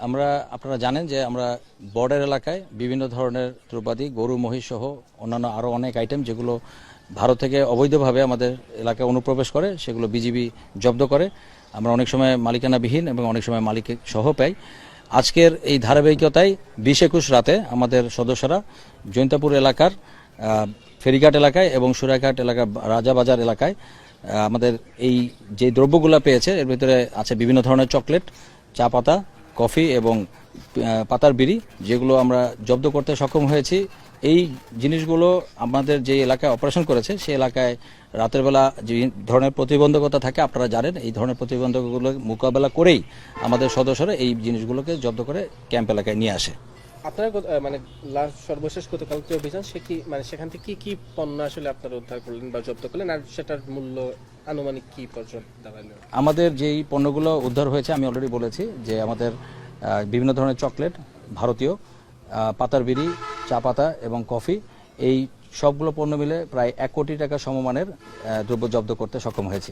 আপনারা জানেন যে আমরা বর্ডার এলাকায় বিভিন্ন ধরনের দ্রব্যাদি গরু মহিষ সহ অন্যান্য আরও অনেক আইটেম যেগুলো ভারত থেকে অবৈধভাবে আমাদের এলাকায় অনুপ্রবেশ করে সেগুলো বিজিবি জব্দ করে। আমরা অনেক সময় মালিকানাবিহীন এবং অনেক সময় মালিক সহ পাই। আজকের এই ধারাবাহিকতায় 20-21 রাতে আমাদের সদস্যরা জৈন্তাপুর এলাকার ফেরিঘাট এলাকায় এবং সুরাঘাট এলাকা রাজাবাজার এলাকায় আমাদের এই যে দ্রব্যগুলো পেয়েছে এর ভিতরে আছে বিভিন্ন ধরনের চকলেট, চা পাতা, কফি এবং পাতার বিড়ি, যেগুলো আমরা জব্দ করতে সক্ষম হয়েছি। এই জিনিসগুলো আমাদের যে এলাকায় অপারেশন করেছে সেই এলাকায় রাতের বেলা যে ধরনের প্রতিবন্ধকতা থাকে আপনারা জানেন, এই ধরনের প্রতিবন্ধকগুলো মোকাবেলা করেই আমাদের সদস্যরা এই জিনিসগুলোকে জব্দ করে ক্যাম্প এলাকায় নিয়ে আসে। আপনারা মানে সর্বশেষ গতকাল যে অভিযান সেখান থেকে কি পণ্য আসলে আপনারা উদ্ধার করলেন বা জব্দ করলেন, আর সেটার মূল্য আনুমানিক কি পর্যন্ত দাঁড়ালো? আমাদের যেই পণ্যগুলো উদ্ধার হয়েছে আমি অলরেডি বলেছি যে আমাদের বিভিন্ন ধরনের চকলেট, ভারতীয় পাতার বিড়ি, চা পাতা এবং কফি, এই সবগুলো পণ্য মিলে প্রায় 1 কোটি টাকা সমমানের দ্রব্য জব্দ করতে সক্ষম হয়েছি।